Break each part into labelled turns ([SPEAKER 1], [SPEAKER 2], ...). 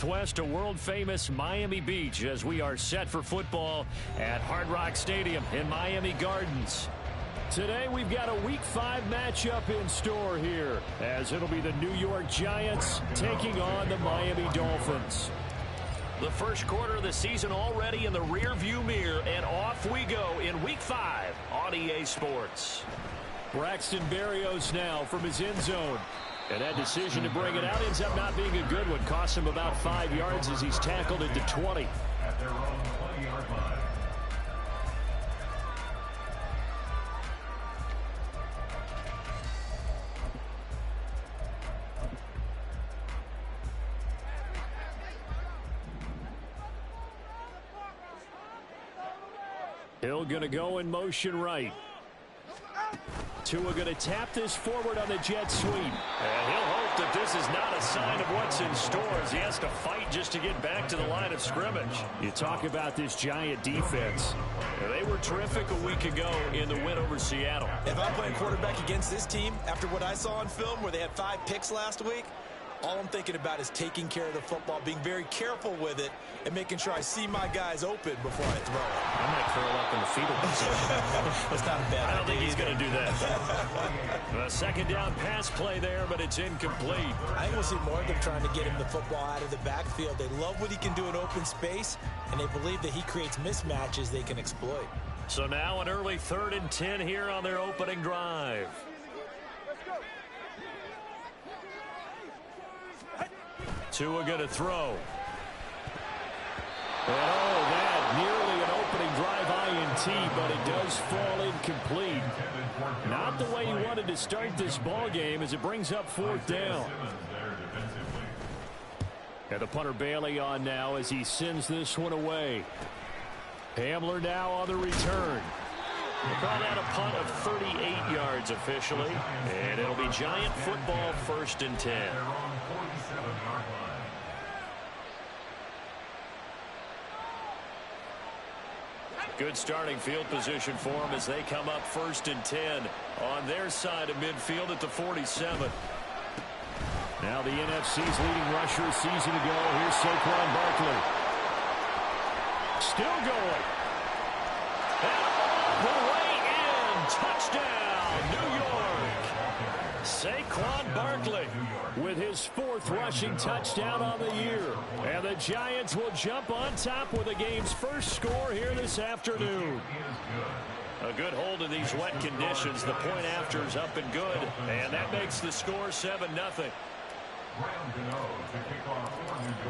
[SPEAKER 1] Northwest to world-famous Miami Beach as we are set for football at Hard Rock Stadium in Miami Gardens. Today we've got a Week 5 matchup in store here, as it'll be the New York Giants taking on the Miami Dolphins. The first quarter of the season already in the rearview mirror, and off we go in Week 5 on EA Sports. Braxton Berrios now from his end zone. And that decision to bring it out ends up not being a good one. Costs him about 5 yards as he's tackled into 20.
[SPEAKER 2] At their own 20-yard line.
[SPEAKER 1] Hill going to go in motion right. Tua going to tap this forward on the jet sweep. And he'll hope that this is not a sign of what's in store as he has to fight just to get back to the line of scrimmage. You talk about this Giant defense. They were terrific a week ago in the win over Seattle.
[SPEAKER 3] If I'm playing quarterback against this team, after what I saw on film where they had 5 picks last week, all I'm thinking about is taking care of the football, being very careful with it, and making sure I see my guys open before I throw it.
[SPEAKER 1] I might curl up in the fetal position.
[SPEAKER 3] That's not a bad idea.
[SPEAKER 1] I don't think he's going to do that. A second down pass play there, but it's incomplete.
[SPEAKER 3] I think we'll see more of them trying to get him the football out of the backfield. They love what he can do in open space, and they believe that he creates mismatches they can exploit.
[SPEAKER 1] So now an early 3rd and 10 here on their opening drive. Tua going to throw. And that nearly an opening drive INT, but it does fall incomplete. Not the way he wanted to start this ball game as it brings up 4th down. And the punter Bailey on now as he sends this one away. Hamler now on the return. We'll call that a punt of 38 yards officially. And it'll be Giant football 1st and 10. Good starting field position for them as they come up 1st and 10 on their side of midfield at the 47. Now the NFC's leading rusher a season ago. Here's Saquon Barkley. Still going. And the way in. Touchdown, New York. Saquon Barkley with his 4th rushing touchdown on the year. And the Giants will jump on top with the game's first score here this afternoon. A good hold in these wet conditions. The point after is up and good. And that makes the score 7-0.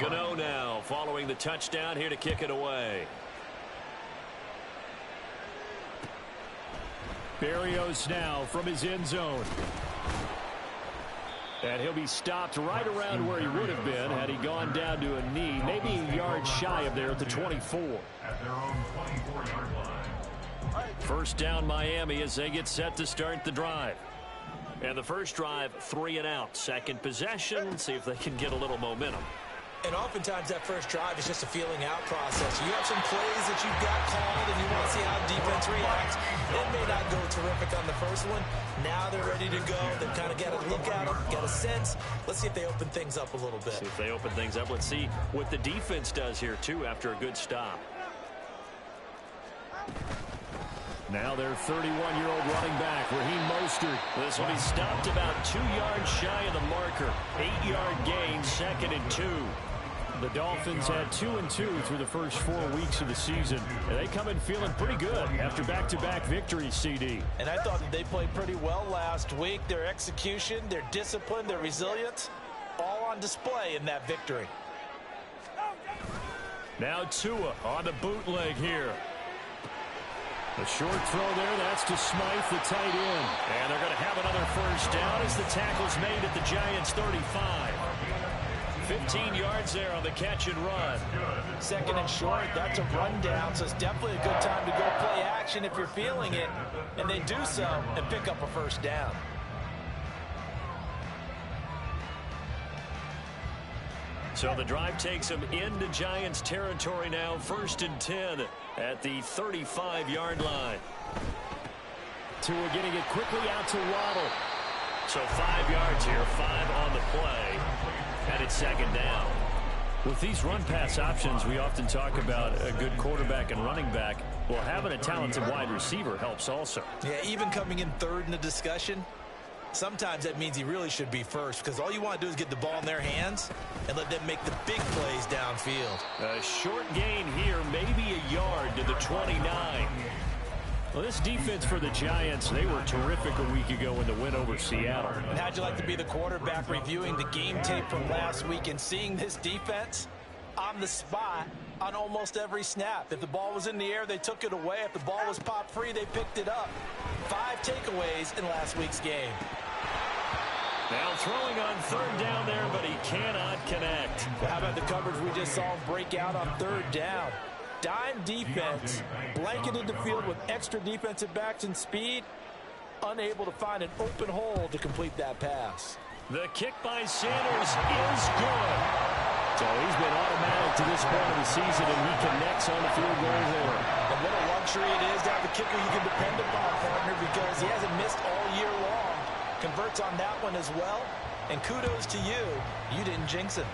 [SPEAKER 1] Gano now following the touchdown here to kick it away. Berrios now from his end zone. And he'll be stopped right around where he would have been had he gone down to a knee, maybe a yard shy of there at the 24.
[SPEAKER 2] At their own 24-yard line.
[SPEAKER 1] First down Miami as they get set to start the drive. And the first drive, 3 and out. Second possession, see if they can get a little momentum.
[SPEAKER 3] And oftentimes that first drive is just a feeling out process. You have some plays that you've got called and you want to see how defense reacts. It may not go terrific on the first one. Now they're ready to go. They've kind of got to look at them, get a sense. Let's see if they open things up a little bit.
[SPEAKER 1] See if they open things up. Let's see what the defense does here, too, after a good stop. Now their 31-year-old running back, Raheem Mostert. This will be stopped about 2 yards shy of the marker. 8-yard gain, 2nd and 2. The Dolphins had 2-2 through the first 4 weeks of the season. And they come in feeling pretty good after back-to-back victories, CD.
[SPEAKER 4] And I thought that they played pretty well last week. Their execution, their discipline, their resilience, all on display in that victory.
[SPEAKER 1] Now Tua on the bootleg here. A short throw there, that's to Smythe, the tight end. And they're going to have another first down as the tackle's made at the Giants' 35. 15 yards there on the catch and run.
[SPEAKER 4] 2nd and short, that's a rundown, so it's definitely a good time to go play action if you're feeling it. And they do so and pick up a first down.
[SPEAKER 1] So the drive takes them into Giants territory now, 1st and 10 at the 35-yard line. Tua getting it quickly out to Waddle. So 5 yards here, 5 on the play, and it's 2nd down. With these run-pass options, we often talk about a good quarterback and running back. Well, having a talented wide receiver helps also.
[SPEAKER 3] Yeah, even coming in third in the discussion, sometimes that means he really should be first, because all you want to do is get the ball in their hands and let them make the big plays downfield.
[SPEAKER 1] A short gain here, maybe a yard to the 29. Well, this defense for the Giants, they were terrific a week ago in the win over Seattle.
[SPEAKER 3] And how'd you like to be the quarterback reviewing the game tape from last week and seeing this defense on the spot on almost every snap? If the ball was in the air, they took it away. If the ball was popped free, they picked it up. 5 takeaways in last week's game.
[SPEAKER 1] Now throwing on third down there, but he cannot connect.
[SPEAKER 3] How about the coverage we just saw him break out on third down? Dime defense, blanketed the field with extra defensive backs and speed, unable to find an open hole to complete that pass.
[SPEAKER 1] The kick by Sanders is good. So he's been automatic to this point of the season, and he connects on the field goal there.
[SPEAKER 3] And what a luxury it is to have a kicker you can depend upon, partner, because he hasn't missed all year long. Converts on that one as well, and kudos to you. You didn't jinx him.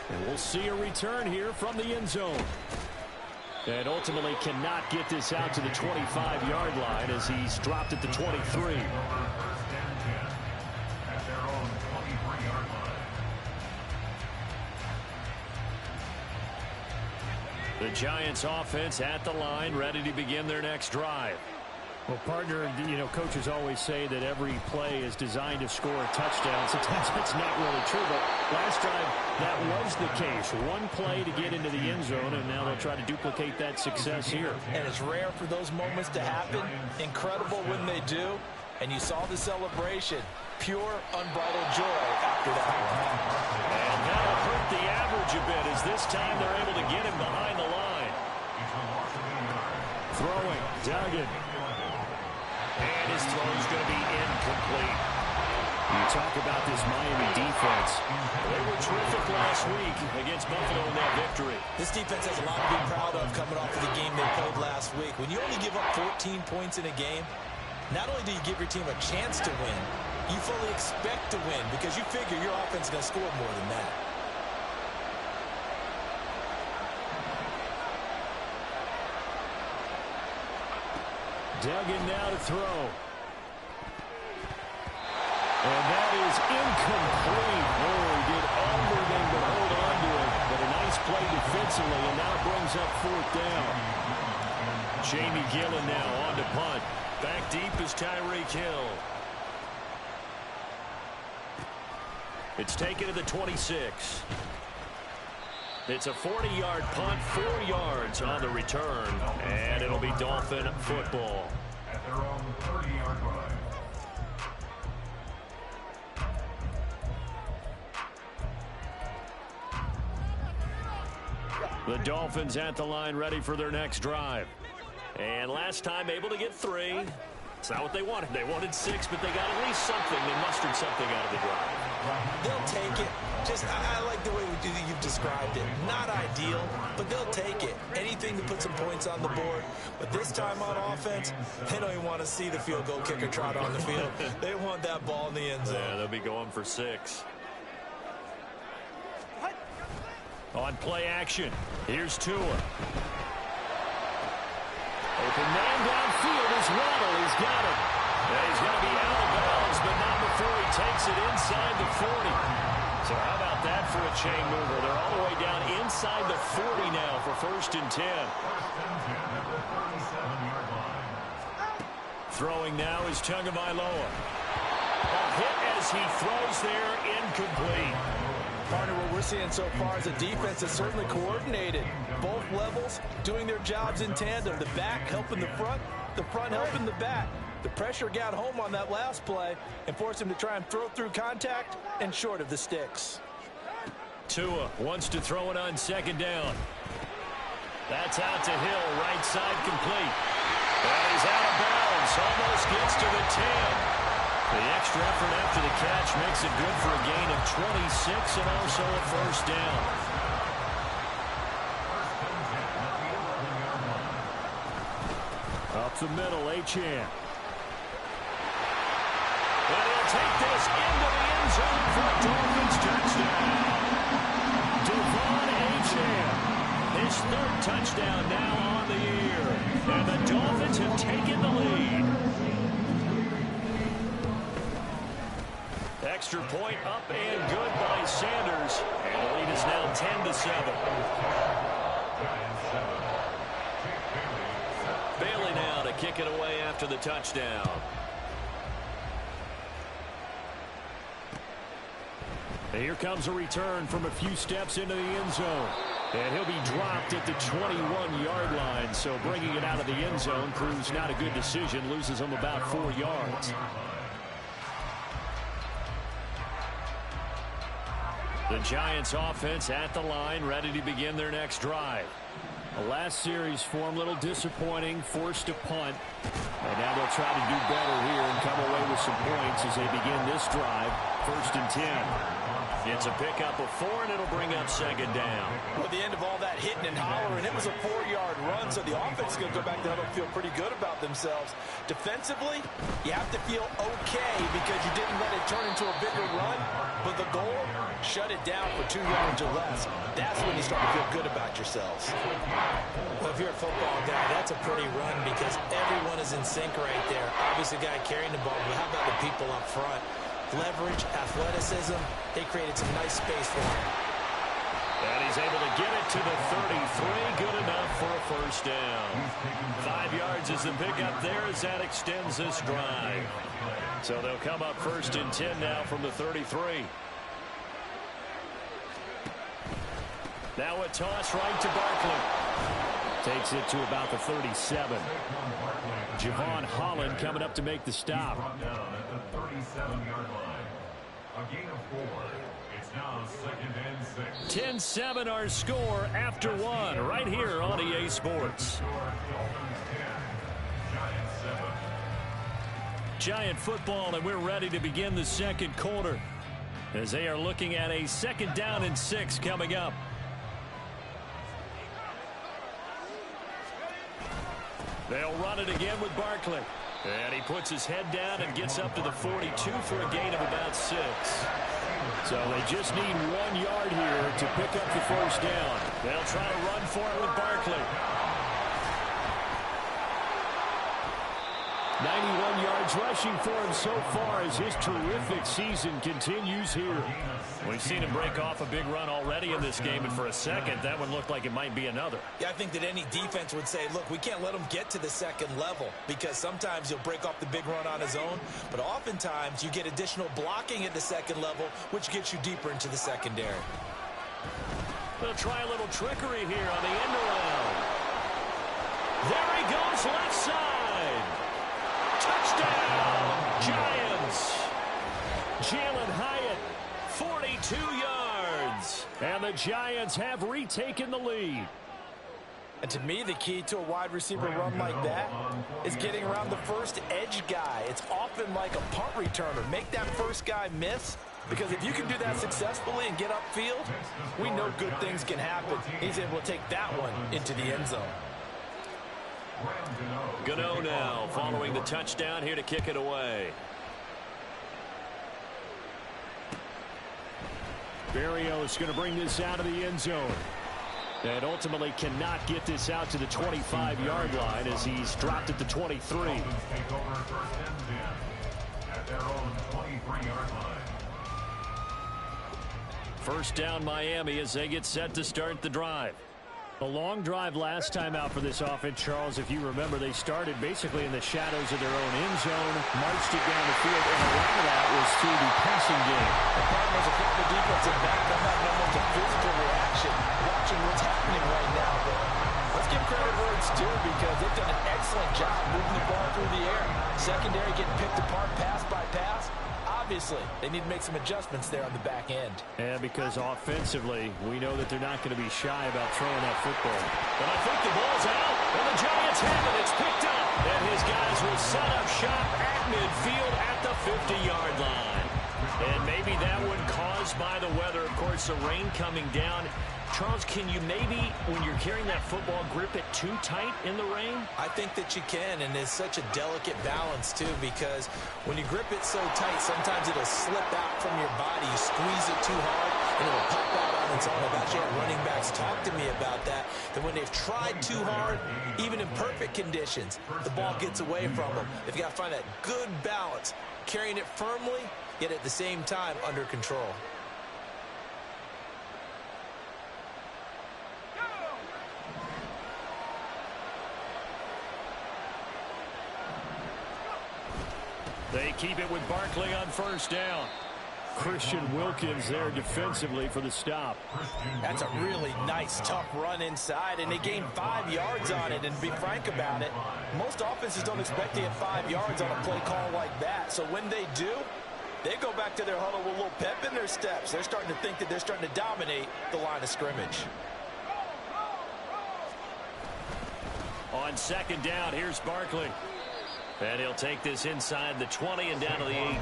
[SPEAKER 1] And we'll see a return here from the end zone. And ultimately cannot get this out to the 25-yard line as he's dropped at the 23.
[SPEAKER 2] First and 10 at their own 23-yard line.
[SPEAKER 1] The Giants offense at the line, ready to begin their next drive. Well, partner, you know, coaches always say that every play is designed to score a touchdown. Sometimes that's not really true, but last drive that was the case. One play to get into the end zone, and now they'll try to duplicate that success here.
[SPEAKER 3] And it's rare for those moments to happen. Incredible when they do. And you saw the celebration. Pure, unbridled joy after that one.
[SPEAKER 1] And that'll hurt the average a bit as this time they're able to get him behind the line. Throwing, Duggan. And his throw is going to be incomplete. You talk about this Miami defense. They were terrific last week against Buffalo in that victory.
[SPEAKER 3] This defense has a lot to be proud of coming off of the game they played last week. When you only give up 14 points in a game, not only do you give your team a chance to win, you fully expect to win because you figure your offense is going to score more than that.
[SPEAKER 1] Duggan now to throw. And that is incomplete. Oh, he did everything but hold on to it. But a nice play defensively, and now brings up fourth down. Jamie Gillen now on to punt. Back deep is Tyreek Hill. It's taken to the 26. It's a 40-yard punt, 4 yards on the return, and it'll be Dolphin football.
[SPEAKER 2] At their own 30-yard line.
[SPEAKER 1] The Dolphins at the line ready for their next drive. And last time able to get 3. It's not what they wanted. They wanted 6, but they got at least something. They mustered something out of the drive.
[SPEAKER 3] They'll take it. I like the way you've described it. Not ideal, but they'll take it. Anything to put some points on the board. But this time on offense, they don't even want to see the field goal kicker trot on the field. They want that ball in the end zone.
[SPEAKER 1] Yeah, they'll be going for 6. On play action, here's Tua. Open man downfield is Waddle. He's got it. And he's going to be out of bounds, but not before he takes it inside the 40. So how about that for a chain mover? They're all the way down inside the 40 now for first and 10. Throwing now is Tagovailoa. A hit as he throws there, incomplete.
[SPEAKER 3] Partner, what we're seeing so far is a defense that's certainly coordinated. Both levels doing their jobs in tandem. The back helping the front helping the back. The pressure got home on that last play and forced him to try and throw through contact and short of the sticks.
[SPEAKER 1] Tua wants to throw it on second down. That's out to Hill, right side complete. And he's out of bounds, almost gets to the 10. The extra effort after the catch makes it good for a gain of 26 and also a first down. Up the middle, Achane. And he'll take this into the end zone for a Dolphins touchdown. Devon Achane, his third touchdown now on the year. And the Dolphins have taken the lead. Extra point up and good by Sanders. And the lead is now 10-7. Bailey now to kick it away after the touchdown. And here comes a return from a few steps into the end zone. And he'll be dropped at the 21-yard line. So bringing it out of the end zone proves not a good decision. Loses him about 4 yards. The Giants offense at the line, ready to begin their next drive. The last series for him, a little disappointing, forced a punt. And now they'll try to do better here and come away with some points as they begin this drive. 1st and 10. It's a pickup of 4, and it'll bring up 2nd down.
[SPEAKER 3] Well, at the end of all that hitting and hollering, it was a 4-yard run, so the offense is going to go back to huddle and feel pretty good about themselves. Defensively, you have to feel okay because you didn't let it turn into a bigger run, but the goal, shut it down for 2 yards or less. That's when you start to feel good about yourselves. Well, if you're a football guy, that's a pretty run because everyone is in sync right there. Obviously, the guy carrying the ball, but how about the people up front? Leverage, athleticism, they created some nice space for him.
[SPEAKER 1] And he's able to get it to the 33. Good enough for a 1st down. 5 yards is the pickup there as that extends this drive. So they'll come up 1st and 10 now from the 33. Now a toss right to Barkley. Takes it to about the 37. Javon Holland coming up to make the stop.
[SPEAKER 2] Down at the 37-yard line. A gain of 4. It's now 2nd and 6.
[SPEAKER 1] 10-7 our score after 1 right here on EA Sports. Giant football, and we're ready to begin the 2nd quarter as they are looking at a 2nd down and 6 coming up. They'll run it again with Barkley. And he puts his head down and gets up to the 42 for a gain of about 6. So they just need 1 yard here to pick up the 1st down. They'll try to run for it with Barkley. 91 yards rushing for him so far as his terrific season continues here. We've seen him break off a big run already in this game, and for a second, that one looked like it might be another.
[SPEAKER 3] Yeah, I think that any defense would say, look, we can't let him get to the 2nd level because sometimes he'll break off the big run on his own, but oftentimes you get additional blocking at the 2nd level, which gets you deeper into the secondary.
[SPEAKER 1] They'll try a little trickery here on the end around. There he goes, left side. Touchdown, Giants. Jalen Hyatt, 42 yards. And the Giants have retaken the lead.
[SPEAKER 3] And to me, the key to a wide receiver run like that is getting around the first edge guy. It's often like a punt returner. Make that first guy miss, because if you can do that successfully and get upfield, we know good things can happen. He's able to take that one into the end zone.
[SPEAKER 1] Gano now following the touchdown here to kick it away. Berrios going to bring this out of the end zone. And ultimately cannot get this out to the 25-yard line as he's dropped at the 23.
[SPEAKER 2] Take over 1st and 10 at their own 23-yard line.
[SPEAKER 1] 1st down Miami as they get set to start the drive. A long drive last time out for this offense, Charles. If you remember, they started basically in the shadows of their own end zone, marched it down the field, and a lot of that was through the passing game.
[SPEAKER 3] The Cardinals have got the defensive back. I'm not going to physical reaction, watching what's happening right now. But let's give credit where it's due because they've done an excellent job moving the ball through the air. Secondary getting picked apart pass by pass. Obviously, they need to make some adjustments there on the back end.
[SPEAKER 1] And because offensively, we know that they're not going to be shy about throwing that football. But I think the ball's out, and the Giants have it. It's picked up, and his guys will set up shop at midfield at the 50-yard line. And maybe that one caused by the weather. Of course, the rain coming down. Charles, can you maybe, when you're carrying that football, grip it too tight in the rain?
[SPEAKER 3] I think that you can, and it's such a delicate balance, too, because when you grip it so tight, sometimes it'll slip out from your body. You squeeze it too hard, and it'll pop out on its own. I've actually had running backs talk to me about that when they've tried too hard, even in perfect conditions, the ball gets away from them. They've got to find that good balance, carrying it firmly, yet at the same time under control.
[SPEAKER 1] They keep it with Barkley on first down. Christian Wilkins there defensively for the stop.
[SPEAKER 3] That's a really nice, tough run inside, and they gained 5 yards on it. And to be frank about it, most offenses don't expect to get 5 yards on a play call like that. So when they do, they go back to their huddle with a little pep in their steps. They're starting to think that they're starting to dominate the line of scrimmage.
[SPEAKER 1] On second down, here's Barkley. And he'll take this inside the 20 and down to the 18.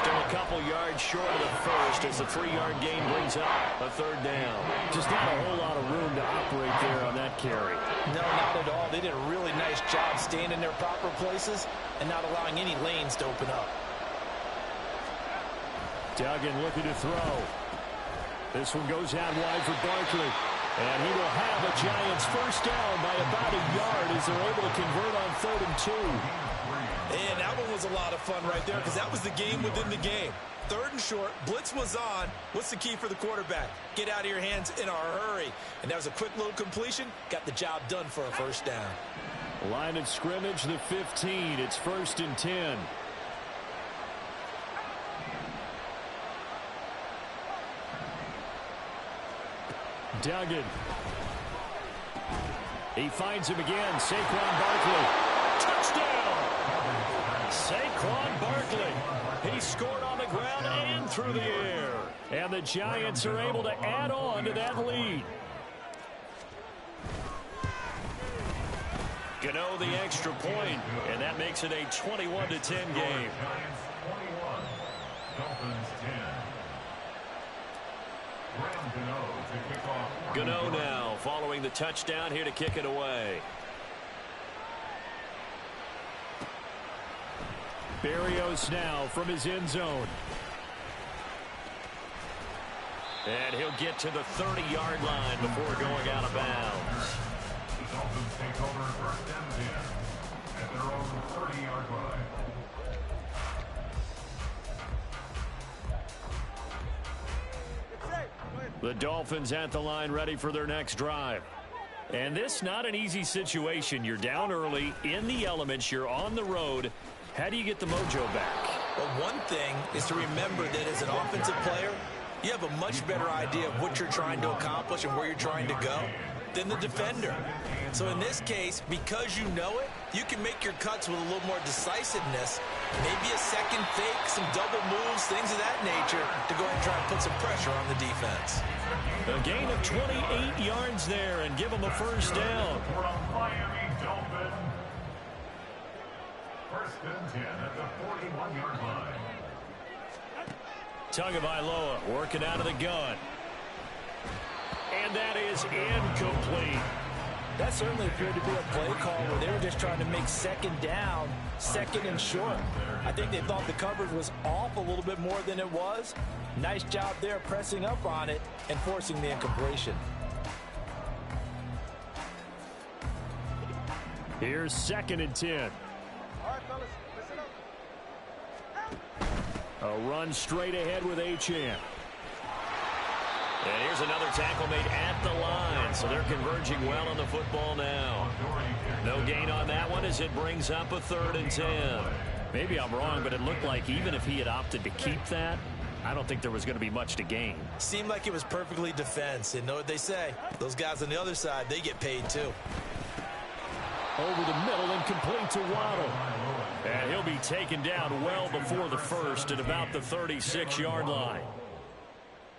[SPEAKER 1] Still a couple yards short of the first as the 3-yard gain brings up a third down. Just not a whole lot of room to operate there on that carry.
[SPEAKER 3] No, not at all. They did a really nice job staying in their proper places and not allowing any lanes to open up.
[SPEAKER 1] Duggan looking to throw. This one goes out wide for Barkley. And he will have a Giants first down by about a yard as they're able to convert on 3rd and 2.
[SPEAKER 3] And that one was a lot of fun right there because that was the game within the game. 3rd and short, blitz was on. What's the key for the quarterback? Get out of your hands in a hurry. And that was a quick little completion. Got the job done for a first down.
[SPEAKER 1] Line of scrimmage, the 15. It's 1st and 10. Duggan. He finds him again. Saquon Barkley. Touchdown! Saquon Barkley. He scored on the ground and through the air. And the Giants are able to add on to that lead. Gano the extra point, and that makes it a 21-10 game. Gano now following the touchdown here to kick it away. Berrios now from his end zone. And he'll get to the 30-yard line before going out of bounds.
[SPEAKER 2] The Dolphins take over 1st and 10 at their own 30-yard line.
[SPEAKER 1] The Dolphins at the line ready for their next drive. And this not an easy situation. You're down early, in the elements, you're on the road. How do you get the mojo back?
[SPEAKER 3] Well, one thing is to remember that as an offensive player, you have a much better idea of what you're trying to accomplish and where you're trying to go than the defender. So in this case, because you know it, you can make your cuts with a little more decisiveness, maybe a second fake, some double moves, things of that nature, to go ahead and try and put some pressure on the defense.
[SPEAKER 1] A gain of 28 yards there and give them a first down.
[SPEAKER 2] From Miami Dolphins. 1st and 10 at the 41-yard line.
[SPEAKER 1] Tagovailoa working out of the gun. And that is incomplete.
[SPEAKER 3] That certainly appeared to be a play call where they were just trying to make second down, 2nd and short. I think they thought the coverage was off a little bit more than it was. Nice job there pressing up on it and forcing the incompletion.
[SPEAKER 1] Here's 2nd and 10. A run straight ahead with Achane. And here's another tackle made at the line, so they're converging well on the football now. No gain on that one as it brings up a 3rd and 10. Maybe I'm wrong, but it looked like even if he had opted to keep that, I don't think there was going to be much to gain.
[SPEAKER 3] Seemed like it was perfectly defense. And know what they say? Those guys on the other side, they get paid too.
[SPEAKER 1] Over the middle and complete to Waddle. And he'll be taken down well before the first at about the 36-yard line.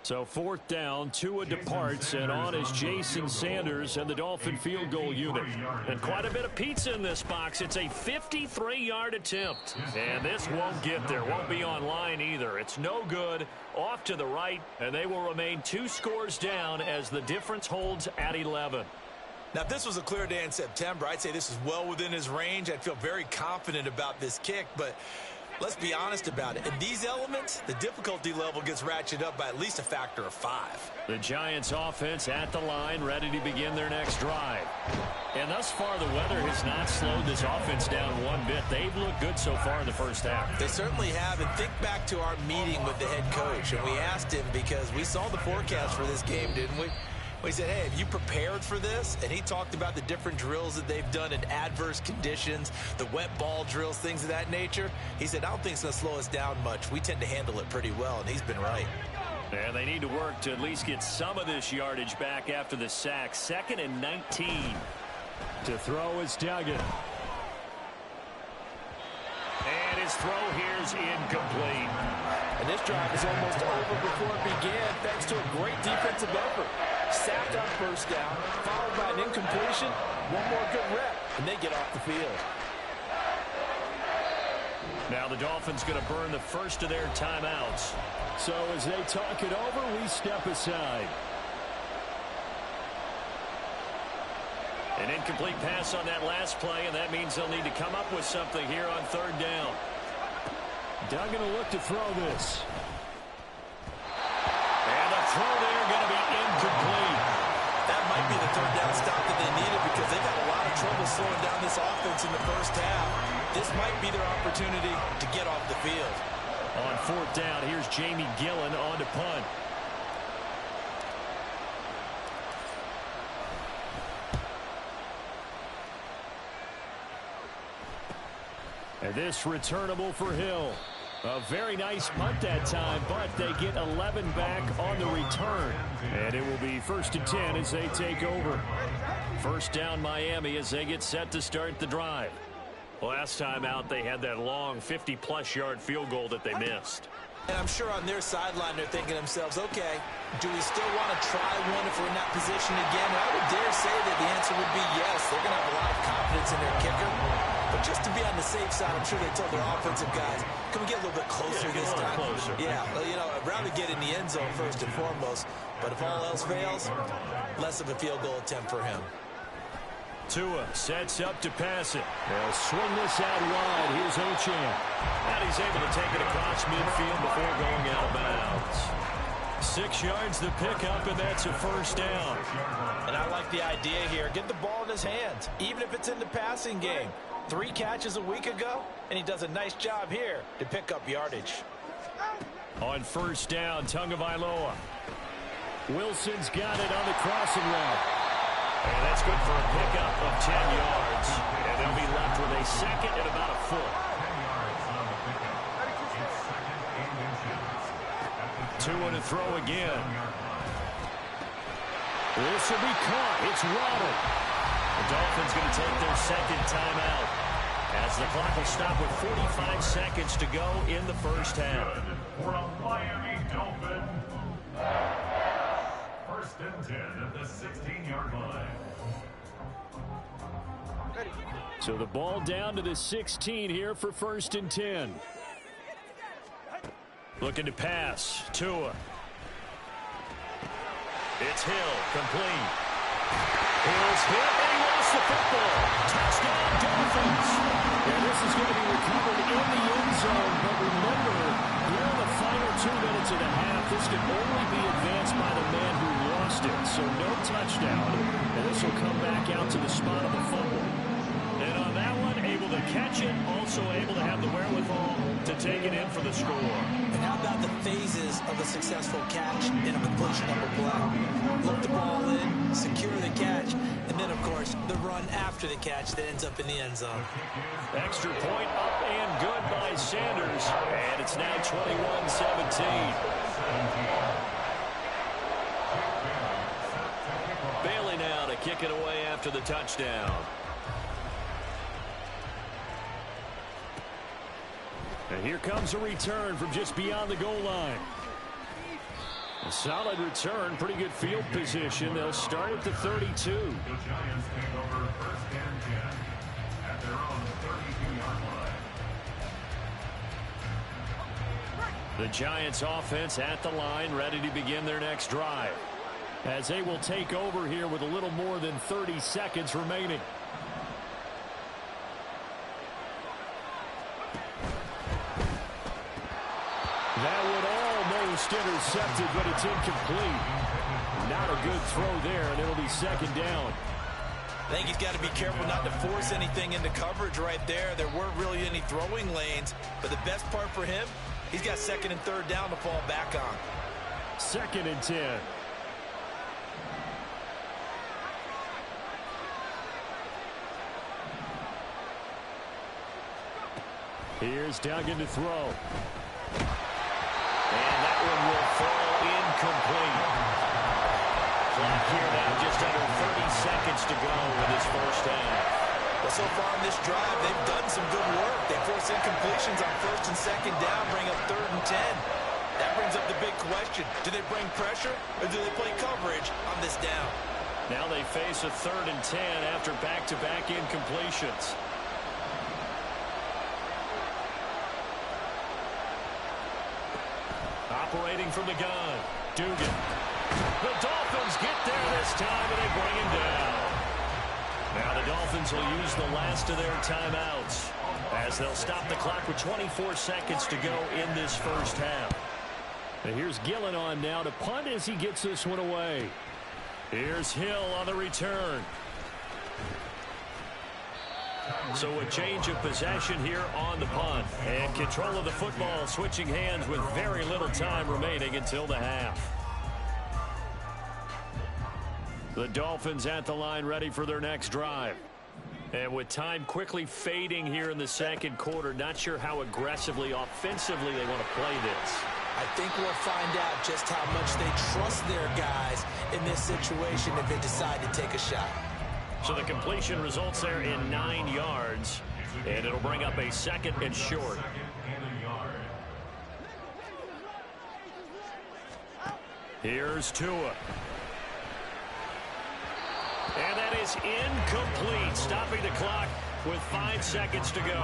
[SPEAKER 1] So 4th down, Tua departs, and on is Jason Sanders and the Dolphin field goal unit. And quite a bit of pizza in this box. It's a 53-yard attempt. And this won't get there. Won't be online either. It's no good. Off to the right, and they will remain 2 scores down as the difference holds at 11.
[SPEAKER 3] Now, if this was a clear day in September, I'd say this is well within his range. I'd feel very confident about this kick, but let's be honest about it. In these elements, the difficulty level gets ratcheted up by at least a factor of 5.
[SPEAKER 1] The Giants offense at the line, ready to begin their next drive. And thus far, the weather has not slowed this offense down one bit. They've looked good so far in the first half.
[SPEAKER 3] They certainly have. And think back to our meeting with the head coach. And we asked him, because we saw the forecast for this game, didn't we? We said, hey, have you prepared for this? And he talked about the different drills that they've done in adverse conditions, the wet ball drills, things of that nature. He said, I don't think it's going to slow us down much. We tend to handle it pretty well, and he's been right.
[SPEAKER 1] And they need to work to at least get some of this yardage back after the sack. 2nd and 19. To throw is Duggan. And his throw here is incomplete.
[SPEAKER 4] And this drive is almost over before it began, thanks to a great defensive effort. Sacked on 1st down, followed by an incompletion, one more good rep, and they get off the field.
[SPEAKER 1] Now the Dolphins going to burn the first of their timeouts. So as they talk it over, we step aside. An incomplete pass on that last play, and that means they'll need to come up with something here on 3rd down. Duggan will look to throw this. And the throw there going to be incomplete.
[SPEAKER 3] That might be the 3rd down stop that they needed, because they've had a lot of trouble slowing down this offense in the first half. This might be their opportunity to get off the field.
[SPEAKER 1] On 4th down, here's Jamie Gillen on to punt. And this returnable for Hill. A very nice punt that time, but they get 11 back on the return. And it will be 1st and 10 as they take over. 1st down Miami as they get set to start the drive. Last time out, they had that long 50-plus yard field goal that they missed.
[SPEAKER 3] And I'm sure on their sideline they're thinking to themselves, okay, do we still want to try one if we're in that position again? And I would dare say that the answer would be yes. They're going to have a lot of confidence in their kicker. But just to be on the safe side, I'm sure they told their offensive guys, can we get a little bit closer this time?
[SPEAKER 1] Closer.
[SPEAKER 3] Yeah, well, you know, I'd rather get in the end zone first and foremost. But if all else fails, less of a field goal attempt for him.
[SPEAKER 1] Tua sets up to pass it. They'll swing this out wide. Here's Ochan. And he's able to take it across midfield before going out of bounds. 6 yards the pickup, and that's a 1st down.
[SPEAKER 4] And I like the idea here. Get the ball in his hands, even if it's in the passing game. 3 catches a week ago, and he does a nice job here to pick up yardage.
[SPEAKER 1] On 1st down, Tagovailoa. Wilson's got it on the crossing route. And that's good for a pickup of 10 yards. And they'll be left with a 2nd and about a foot. 2 to throw again. This will be caught. It's Waddle. The Dolphins going to take their 2nd timeout as the clock will stop with 45 seconds to go in the first half.
[SPEAKER 2] For a Miami Dolphin. 1st and 10 at the 16-yard line.
[SPEAKER 1] So the ball down to the 16 here for 1st and 10. Looking to pass. Tua. It's Hill. Complete. Hill's hit, and he lost the football. Touchdown, Dolphins. And this is going to be recovered in the end zone. But remember, here in the final 2 minutes of the half, this can only be advanced by the man who lost it. So no touchdown. And this will come back out to the spot of the fumble. And on that one, able to catch it, also able to have the wherewithal to take it in for the score.
[SPEAKER 3] And how about the phases of a successful catch in a completion of a play? Look the ball in, secure the catch, and then, of course, the run after the catch that ends up in the end zone.
[SPEAKER 1] Extra point up and good by Sanders. And it's now 21-17. Bailey now to kick it away after the touchdown. And here comes a return from just beyond the goal line. A solid return, pretty good field position. They'll start at the 32.
[SPEAKER 2] The Giants take over first and 10 at their own 32-yard line.
[SPEAKER 1] The Giants offense at the line, ready to begin their next drive, as they will take over here with a little more than 30 seconds remaining. That would almost intercepted, but it's incomplete. Not a good throw there, and it'll be second down.
[SPEAKER 3] I think he's got to be careful not to force anything into coverage right there. There weren't really any throwing lanes, but the best part for him, he's got second and third down to fall back on.
[SPEAKER 1] Second and 10. Here's Duggan to throw. And that one will fall incomplete. Clock here now, just under 30 seconds to go in this first half.
[SPEAKER 3] Well, so far in this drive, they've done some good work. They force incompletions on first and second down, bring up third and 10. That brings up the big question. Do they bring pressure or do they play coverage on this down?
[SPEAKER 1] Now they face a third and 10 after back-to-back incompletions. Operating from the gun, Dugan. The Dolphins get there this time, and they bring him down. Now the Dolphins will use the last of their timeouts, as they'll stop the clock with 24 seconds to go in this first half. And here's Gillen on now to punt as he gets this one away. Here's Hill on the return. So a change of possession here on the punt. And control of the football switching hands with very little time remaining until the half. The Dolphins at the line ready for their next drive. And with time quickly fading here in the second quarter, not sure how aggressively, offensively they want to play this.
[SPEAKER 3] I think we'll find out just how much they trust their guys in this situation if they decide to take a shot.
[SPEAKER 1] So the completion results there in 9 yards, and it'll bring up a second and short. Here's Tua. And that is incomplete, stopping the clock with 5 seconds to go.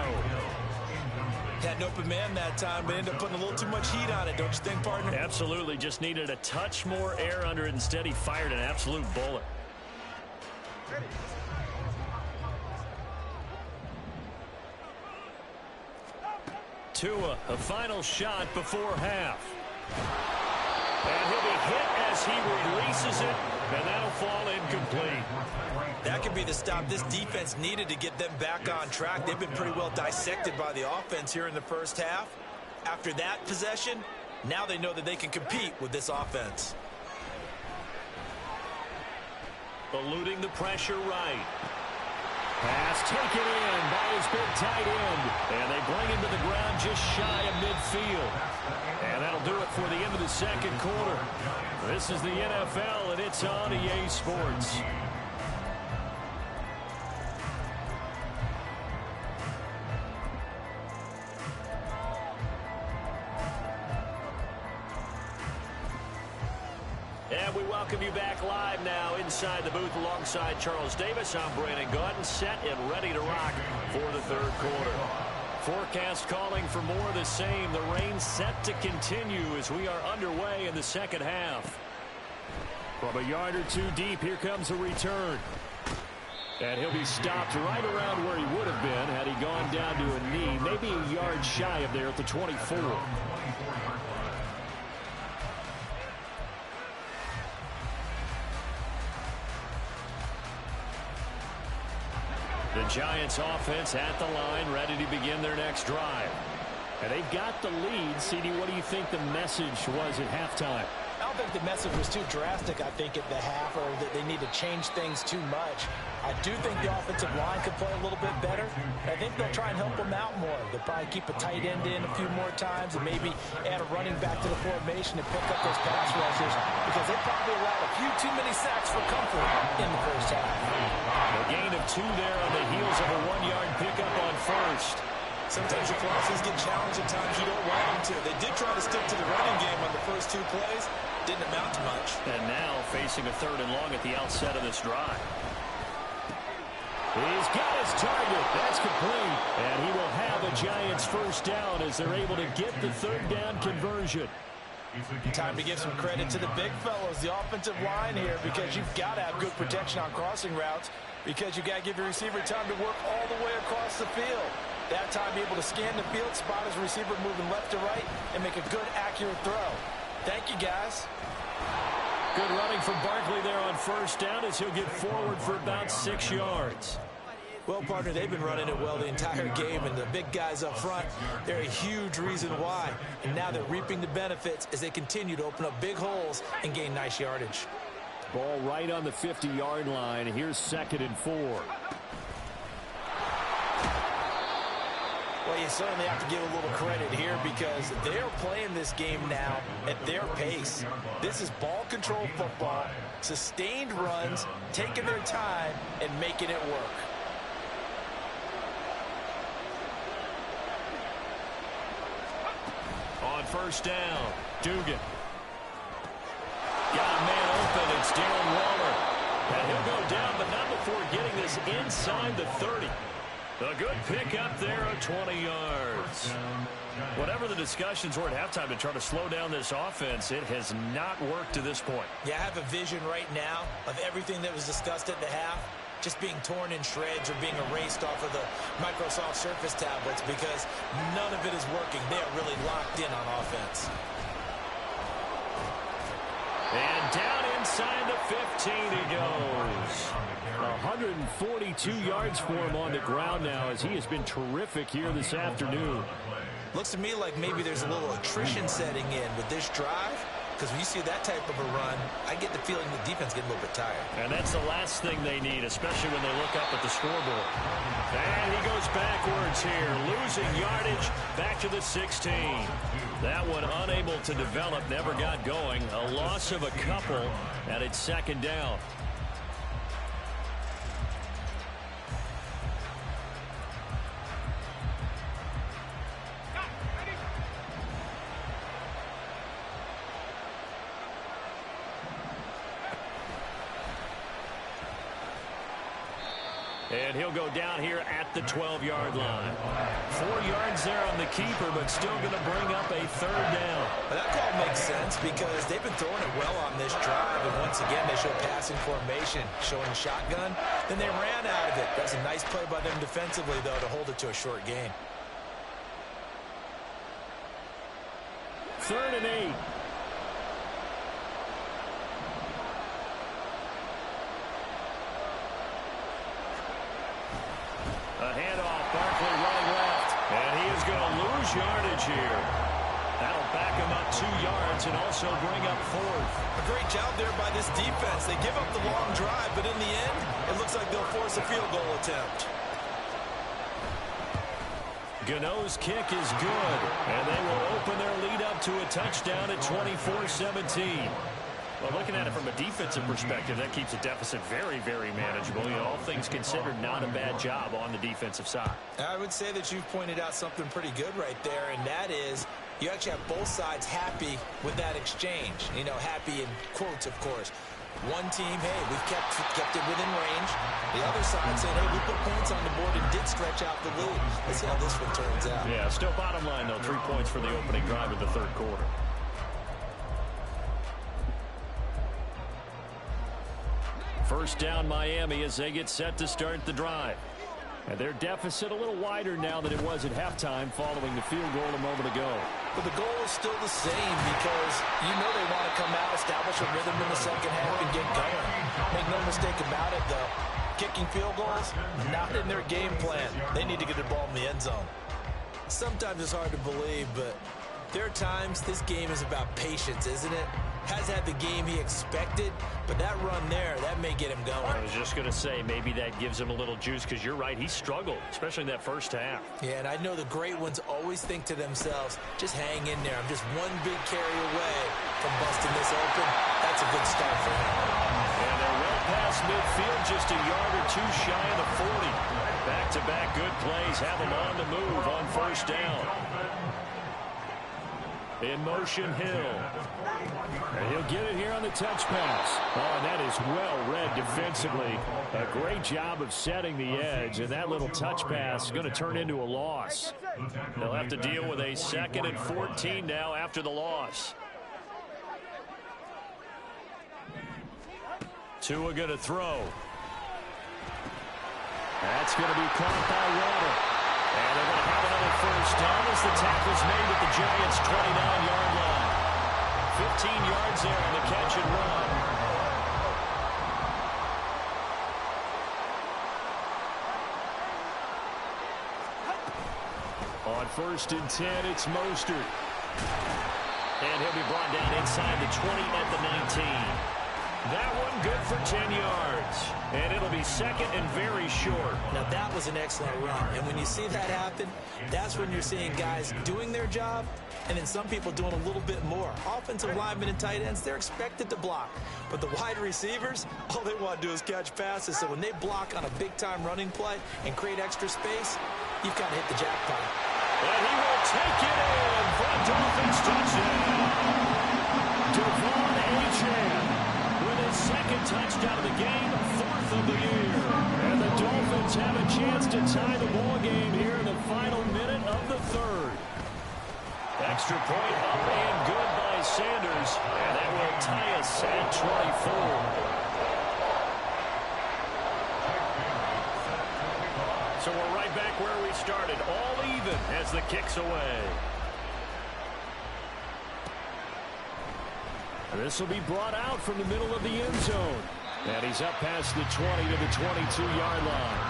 [SPEAKER 3] Had an open man that time, but ended up putting a little too much heat on it, don't you think, partner?
[SPEAKER 1] Absolutely, just needed a touch more air under it. Instead, he fired an absolute bullet. Tua, a final shot before half. And he'll be hit as he releases it, and that'll fall incomplete.
[SPEAKER 3] That could be the stop this defense needed to get them back on track. They've been pretty well dissected by the offense here in the first half. After that possession, now they know that they can compete with this offense.
[SPEAKER 1] Eluding the pressure right. Pass taken in by his big tight end. And they bring him to the ground just shy of midfield. And that'll do it for the end of the second quarter. This is the NFL, and it's on EA Sports. And we welcome you back live now inside the booth alongside Charles Davis. I'm Brandon Gaudin, set and ready to rock for the third quarter. Forecast calling for more of the same. The rain set to continue as we are underway in the second half. From a yard or two deep, here comes a return. And he'll be stopped right around where he would have been had he gone down to a knee, maybe a yard shy of there at the 24. The Giants offense at the line, ready to begin their next drive. And they've got the lead. CD, what do you think the message was at halftime?
[SPEAKER 5] I don't think the message was too drastic, I think, at the half, or that they need to change things too much. I do think the offensive line could play a little bit better. I think they'll try and help them out more. They'll probably keep a tight end in a few more times and maybe add a running back to the formation and pick up those pass rushers, because they probably allowed a few too many sacks for comfort in the first half.
[SPEAKER 1] A gain of 2 there on the heels of a 1-yard pickup on first.
[SPEAKER 3] Sometimes your crosses get challenged at times you don't want them to. They did try to stick to the running game on the first 2 plays. Didn't amount to much.
[SPEAKER 1] And now facing a 3rd and long at the outset of this drive. He's got his target. That's complete. And he will have a Giants first down as they're able to get the 3rd down conversion.
[SPEAKER 5] Time to give some credit to the big fellows, the offensive line here, because you've got to have good protection on crossing routes, because you've got to give your receiver time to work all the way across the field. That time, be able to scan the field, spot his receiver moving left to right, and make a good, accurate throw. Thank you, guys.
[SPEAKER 1] Good running from Barkley there on first down as he'll get forward for about 6 yards.
[SPEAKER 3] Well, partner, they've been running it well the entire game, and the big guys up front, they're a huge reason why. And now they're reaping the benefits as they continue to open up big holes and gain nice yardage.
[SPEAKER 1] Ball right on the 50-yard line. Here's 2nd and 4.
[SPEAKER 5] Well, you certainly have to give a little credit here because they're playing this game now at their pace. This is ball control football, sustained runs, taking their time, and making it work.
[SPEAKER 1] On first down, Dugan. Got a man open. It's Darren Waller. And he'll go down, but not before getting this inside the 30. A good pickup there of 20 yards. Whatever the discussions were at halftime to try to slow down this offense, it has not worked to this point.
[SPEAKER 3] Yeah, I have a vision right now of everything that was discussed at the half just being torn in shreds or being erased off of the Microsoft Surface tablets because none of it is working. They are really locked in on offense.
[SPEAKER 1] And down inside the 15 he goes. 142 yards for him on the ground now as he has been terrific here this afternoon.
[SPEAKER 3] Looks to me like maybe there's a little attrition setting in with this drive. Because when you see that type of a run, I get the feeling the defense getting a little bit tired.
[SPEAKER 1] And that's the last thing they need, especially when they look up at the scoreboard. And he goes backwards here, losing yardage back to the 16. That one unable to develop, never got going. A loss of a couple, and it's 2nd down. And he'll go down here at the 12-yard line. 4 yards there on the keeper, but still going to bring up a 3rd down.
[SPEAKER 3] Well, that call makes sense because they've been throwing it well on this drive. And once again, they show passing formation, showing the shotgun. Then they ran out of it. That's a nice play by them defensively, though, to hold it to a short gain.
[SPEAKER 1] 3rd and 8. A handoff, Barkley running left, and he is going to lose yardage here. That'll back him up 2 yards and also bring up 4th.
[SPEAKER 3] A great job there by this defense. They give up the long drive, but in the end, it looks like they'll force a field goal attempt.
[SPEAKER 1] Gano's kick is good, and they will open their lead up to a touchdown at 24-17. Well, looking at it from a defensive perspective, that keeps the deficit very, very manageable. You know, all things considered, not a bad job on the defensive side.
[SPEAKER 3] I would say that you've pointed out something pretty good right there, and that is you actually have both sides happy with that exchange. You know, happy in quotes, of course. One team, hey, we've kept it within range. The other side saying, hey, we put points on the board and did stretch out the lead. Let's see how this one turns out.
[SPEAKER 1] Yeah, still bottom line, though, 3 points for the opening drive of the 3rd quarter. First down Miami as they get set to start the drive. And their deficit a little wider now than it was at halftime following the field goal a moment ago.
[SPEAKER 3] But the goal is still the same because you know they want to come out, establish a rhythm in the second half, and get going. Make no mistake about it, though. Kicking field goals, not in their game plan. They need to get the ball in the end zone. Sometimes it's hard to believe, but there are times this game is about patience, isn't it? Has had the game he expected, but that run there, that may get him going.
[SPEAKER 1] I was just going to say, maybe that gives him a little juice because you're right, he struggled, especially in that first half.
[SPEAKER 3] Yeah, and I know the great ones always think to themselves, just hang in there. I'm just one big carry away from busting this open. That's a good start for him.
[SPEAKER 1] And they're well past midfield, just a yard or two shy of the 40. Back-to-back good plays have him on the move on first down. In motion, Hill. And he'll get it here on the touch pass. Oh, and that is well read defensively. A great job of setting the edge, and that little touch pass is going to turn into a loss. They'll have to deal with a 2nd and 14 now after the loss. Tua going to throw. That's going to be caught by Waddle. And they're going to have another first down as the tackle's made at the Giants' 29-yard line. 15 yards there on the catch and run. On 1st and 10, it's Mostert. And he'll be brought down inside the 20 at the 19. That one good for 10 yards. And it'll be 2nd and very short.
[SPEAKER 5] Now, that was an excellent run. And when you see that happen, that's when you're seeing guys doing their job and then some people doing a little bit more. Offensive linemen and tight ends, they're expected to block. But the wide receivers, all they want to do is catch passes. So when they block on a big-time running play and create extra space, you've kind of hit the jackpot.
[SPEAKER 1] And he will take it in for a Dolphins touchdown. Devon Achane. Second touchdown of the game, 4th of the year. And the Dolphins have a chance to tie the ball game here in the final minute of the 3rd. Extra point up and good by Sanders. And that will tie us at 24. So we're right back where we started, all even as the kick's away. This will be brought out from the middle of the end zone. And he's up past the 20 to the 22-yard line.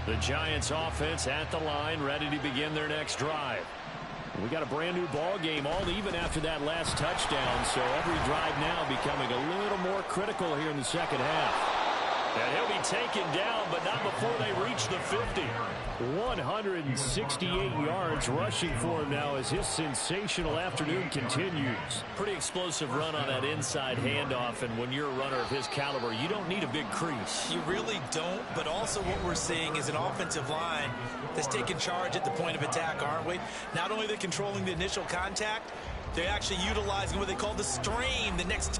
[SPEAKER 1] The Giants offense at the line, ready to begin their next drive. We got a brand new ball game, all even after that last touchdown. So every drive now becoming a little more critical here in the second half. And he'll be taken down, but not before they reach the 50. 168 yards rushing for him now as his sensational afternoon continues. Pretty explosive run on that inside handoff, and when you're a runner of his caliber, you don't need a big crease.
[SPEAKER 3] You really don't, but also what we're seeing is an offensive line that's taking charge at the point of attack, aren't we? Not only are they controlling the initial contact, they're actually utilizing what they call the stream, the next...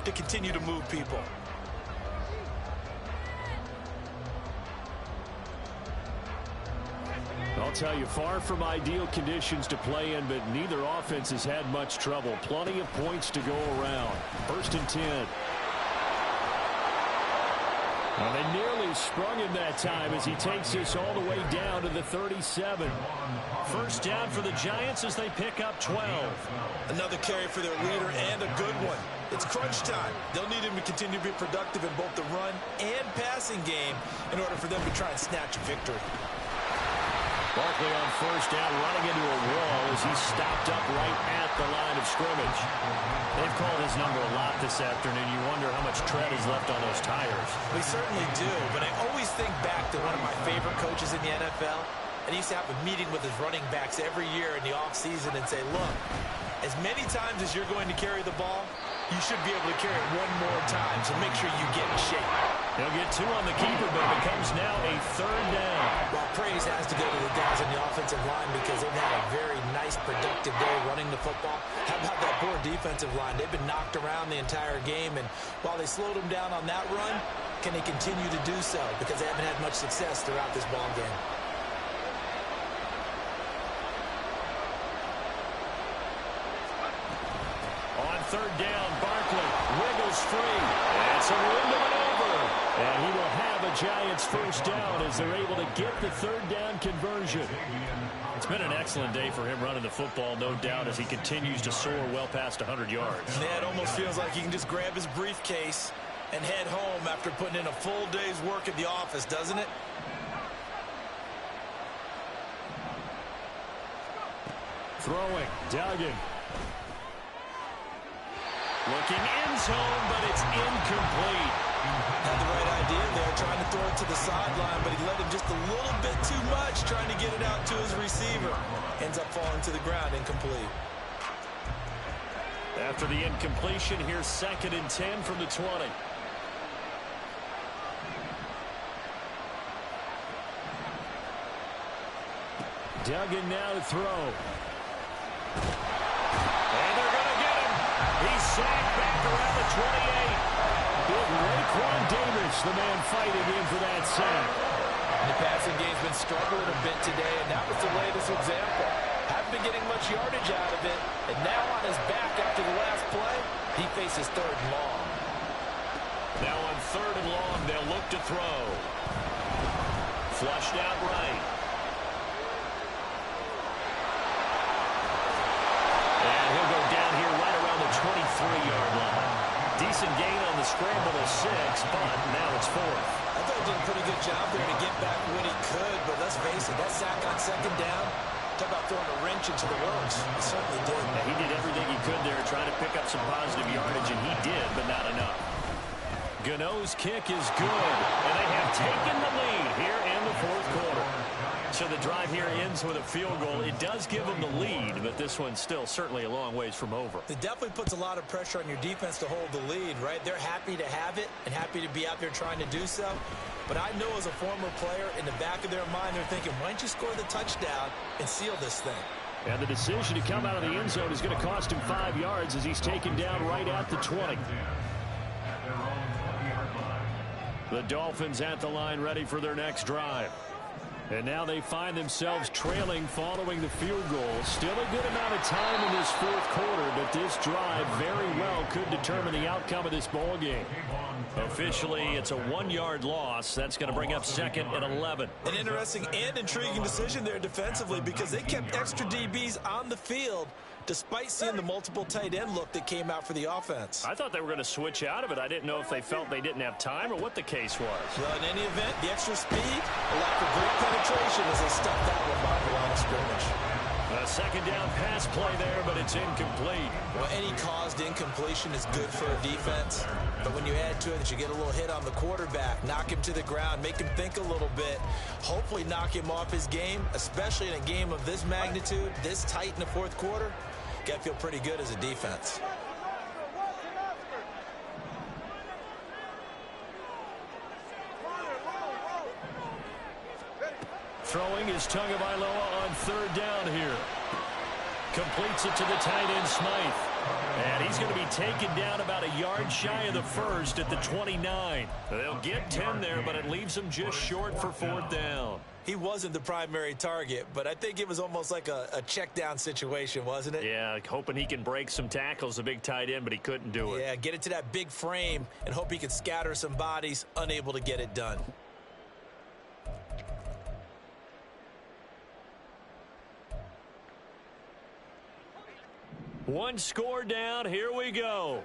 [SPEAKER 3] to continue to move people.
[SPEAKER 1] I'll tell you, far from ideal conditions to play in, but neither offense has had much trouble. Plenty of points to go around. 1st and 10. Well, they nearly sprung him that time as he takes this all the way down to the 37. First down for the Giants as they pick up 12.
[SPEAKER 3] Another carry for their leader and a good one. It's crunch time. They'll need him to continue to be productive in both the run and passing game in order for them to try and snatch a victory.
[SPEAKER 1] Barkley on first down, running into a wall as he's stopped up right at the line of scrimmage. They've called his number a lot this afternoon. You wonder how much tread is left on those tires.
[SPEAKER 3] We certainly do, but I always think back to one of my favorite coaches in the NFL. And he used to have a meeting with his running backs every year in the offseason and say, look, as many times as you're going to carry the ball, you should be able to carry it one more time, so make sure you get in shape.
[SPEAKER 1] He'll get 2 on the keeper, but it becomes now a 3rd down.
[SPEAKER 3] Well, praise has to go to the guys on the offensive line because they've had a very nice, productive day running the football. How about that poor defensive line? They've been knocked around the entire game, and while they slowed them down on that run, can they continue to do so? Because they haven't had much success throughout this ball game.
[SPEAKER 1] On 3rd down, Barkley wiggles free. It's a window and over. And he will have a Giants 1st down as they're able to get the 3rd down conversion. It's been an excellent day for him running the football, no doubt, as he continues to soar well past 100 yards.
[SPEAKER 3] Yeah, it almost feels like he can just grab his briefcase and head home after putting in a full day's work at the office, doesn't it?
[SPEAKER 1] Throwing, Duggan. Looking end zone, but it's incomplete.
[SPEAKER 3] Had the right idea there, trying to throw it to the sideline, but he let him just a little bit too much, trying to get it out to his receiver. Ends up falling to the ground, incomplete.
[SPEAKER 1] After the incompletion, here's 2nd and 10 from the 20. Duggan now to throw. And they're going to get him. He's sacked back around the 28. Big Raekwon Davis, the man fighting in for that sack.
[SPEAKER 4] The passing game's been struggling a bit today, and that was the latest example. Haven't been getting much yardage out of it, and now on his back after the last play, he faces 3rd and long.
[SPEAKER 1] Now on 3rd and long, they'll look to throw. Flushed out right. And he'll go down here right around the 23-yard line. Decent gain on the scramble of 6, but now it's 4th.
[SPEAKER 3] I thought he did a pretty good job there to get back when he could, but let's face it, that sack on 2nd down, talk about throwing a wrench into the works. He certainly did.
[SPEAKER 1] Yeah, he did everything he could there, trying to pick up some positive yardage, and he did, but not enough. Gano's kick is good, and they have taken the lead here in the 4th quarter. So the drive here ends with a field goal. It does give them the lead, but this one's still certainly a long ways from over.
[SPEAKER 3] It definitely puts a lot of pressure on your defense to hold the lead, right? They're happy to have it and happy to be out there trying to do so. But I know as a former player, in the back of their mind, they're thinking, why don't you score the touchdown and seal this thing?
[SPEAKER 1] And the decision to come out of the end zone is going to cost him 5 yards as he's taken down right at the 20. The Dolphins at the line ready for their next drive. And now they find themselves trailing following the field goal. Still a good amount of time in this 4th quarter, but this drive very well could determine the outcome of this ball game. Officially, it's a 1-yard loss. That's going to bring up 2nd and 11.
[SPEAKER 3] An interesting and intriguing decision there defensively because they kept extra DBs on the field despite seeing the multiple tight end look that came out for the offense.
[SPEAKER 1] I thought they were going to switch out of it. I didn't know if they felt they didn't have time or what the case was.
[SPEAKER 3] Well, in any event, the extra speed, a lack of great penetration as they stuffed that one by the line of scrimmage.
[SPEAKER 1] A 2nd down pass play there, but it's incomplete.
[SPEAKER 3] Well, any caused incompletion is good for a defense. But when you add to it that you get a little hit on the quarterback, knock him to the ground, make him think a little bit, hopefully knock him off his game, especially in a game of this magnitude, this tight in the 4th quarter, got to feel pretty good as a defense.
[SPEAKER 1] Throwing is Tagovailoa on 3rd down here. Completes it to the tight end, Smythe. And he's going to be taken down about a yard shy of the 1st at the 29. They'll get 10 there, but it leaves them just short for 4th down.
[SPEAKER 3] He wasn't the primary target, but I think it was almost like a check down situation, wasn't it?
[SPEAKER 1] Yeah, hoping he can break some tackles, a big tight end, but he couldn't do it.
[SPEAKER 3] Yeah, get it to that big frame and hope he can scatter some bodies, unable to get it done.
[SPEAKER 1] One score down, here we go.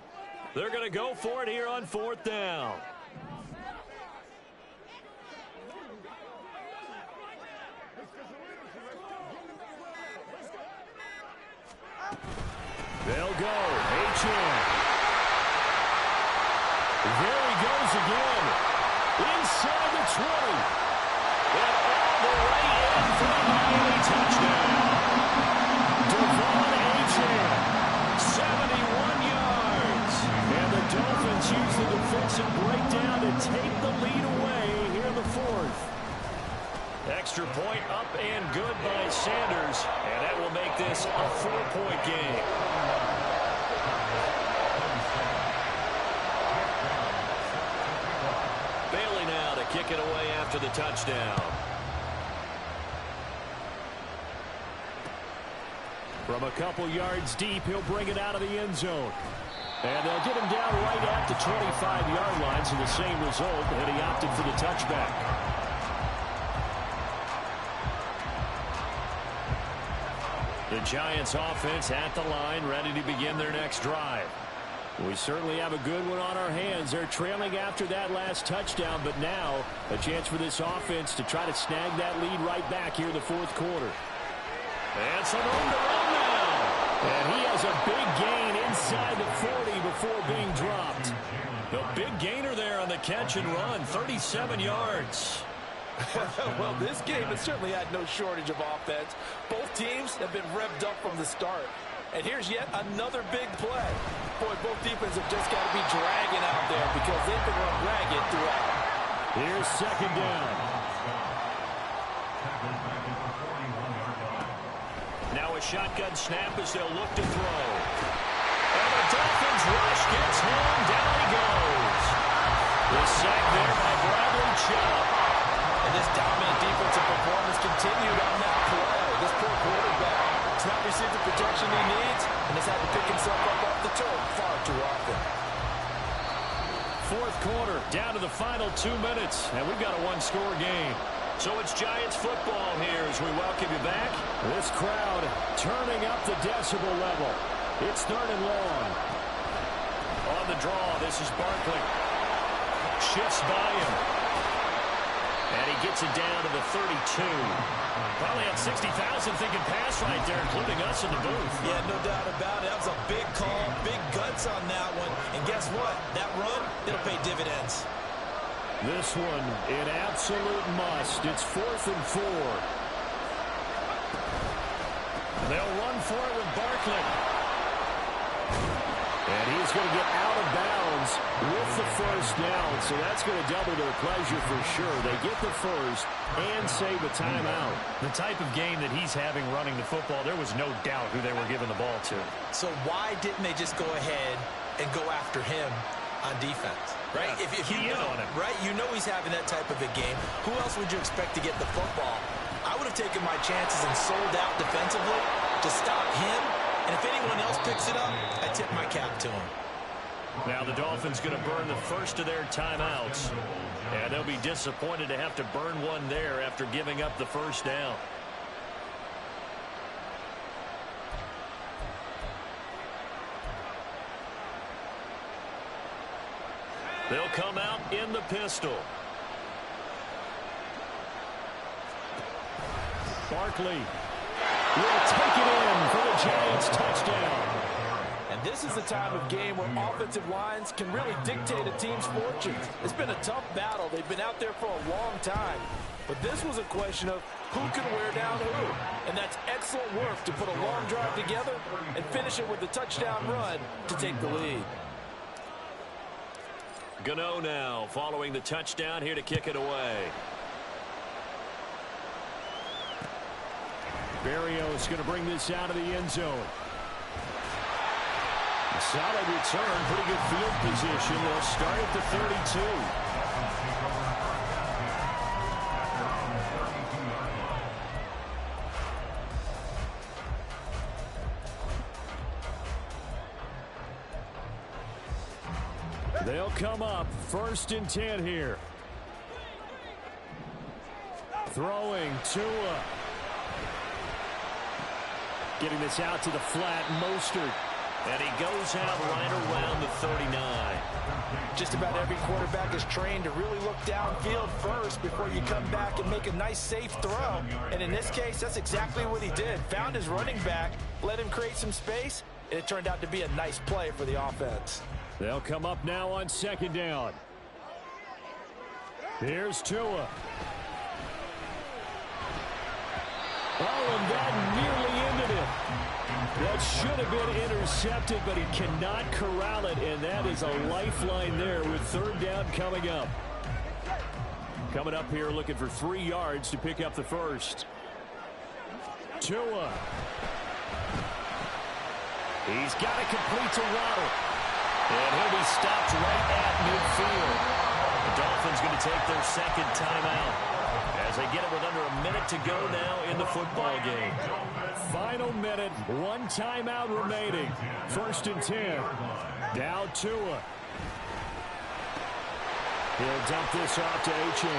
[SPEAKER 1] They're going to go for it here on 4th down. They'll go. H.M. There he goes again. Inside the 20. And all the way in for a Miami touchdown. Devon H.M. 71 yards. And the Dolphins use the defensive breakdown to take the lead away here in the fourth. Extra point up and good by Sanders, and that will make this a 4-point game. Bailey now to kick it away after the touchdown. From a couple yards deep, he'll bring it out of the end zone. And they'll get him down right at the 25-yard line, so the same result, and he opted for the touchback. The Giants offense at the line, ready to begin their next drive. We certainly have a good one on our hands. They're trailing after that last touchdown, but now a chance for this offense to try to snag that lead right back here in the fourth quarter. And some room to run now. And he has a big gain inside the 40 before being dropped. The big gainer there on the catch and run, 37 yards.
[SPEAKER 4] Well, this game has certainly had no shortage of offense. Both teams have been revved up from the start. And here's yet another big play. Boy, both defenses have just got to be dragging out there because they've been run ragged throughout.
[SPEAKER 1] Here's second down. Now a shotgun snap as they'll look to throw. And the Dolphins rush gets home. Down he goes. The sack there by Bradley Chubb.
[SPEAKER 3] And this dominant defensive performance continued on that play. This poor quarterback has not received the protection he needs and has had to pick himself up off the turf far too often.
[SPEAKER 1] Fourth quarter, down to the final 2 minutes, and we've got a one-score game. So it's Giants football here as we welcome you back. This crowd turning up the decibel level. It's third and long. On the draw, this is Barkley. Shifts by him. And he gets it down to the 32. Probably had 60,000 thinking pass right there, including us in the booth.
[SPEAKER 3] Yeah, no doubt about it. That was a big call, big guts on that one. And guess what? That run, it'll pay dividends.
[SPEAKER 1] This one, an absolute must. It's 4th and 4. They'll run for it with Barkley. And he's going to get out of bounds with the first down, so that's going to double their pleasure for sure. They get the first and save a timeout. The type of game that he's having running the football, there was no doubt who they were giving the ball to.
[SPEAKER 3] So why didn't they just go ahead and go after him on defense? Right?
[SPEAKER 1] Yeah,
[SPEAKER 3] if you know,
[SPEAKER 1] on him.
[SPEAKER 3] right? You know he's having that type of a game. Who else would you expect to get the football? I would have taken my chances and sold out defensively to stop him. And if anyone else picks it up, I tip my cap to him.
[SPEAKER 1] Now the Dolphins going to burn the first of their timeouts. And they'll be disappointed to have to burn one there after giving up the first down. They'll come out in the pistol. Barkley will take it in for the Giants touchdown.
[SPEAKER 4] And this is the time of game where offensive lines can really dictate a team's fortunes. It's been a tough battle. They've been out there for a long time. But this was a question of who can wear down who. And that's excellent work to put a long drive together and finish it with a touchdown run to take the lead.
[SPEAKER 1] Gano now following the touchdown here to kick it away. Berrios going to bring this out of the end zone. A solid return, pretty good field position. They'll start at the 32. They'll come up 1st and 10 here. Throwing Tua. Getting this out to the flat, Mostert. And he goes out right around the 39.
[SPEAKER 5] Just about every quarterback is trained to really look downfield first before you come back and make a nice, safe throw. And in this case, that's exactly what he did. Found his running back, let him create some space, and it turned out to be a nice play for the offense.
[SPEAKER 1] They'll come up now on 2nd down. Here's Tua. Oh, and that nearly ended it. That should have been intercepted, but he cannot corral it, and that is a lifeline there with 3rd down coming up. Coming up here looking for 3 yards to pick up the first. Tua. He's got to complete to Waddle. And he'll be stopped right at midfield. The Dolphins going to take their second timeout as they get it with under a minute to go now in the football game. Final minute, 1 timeout remaining. 1st and 10. Now Tua. He'll dump this off to Achane.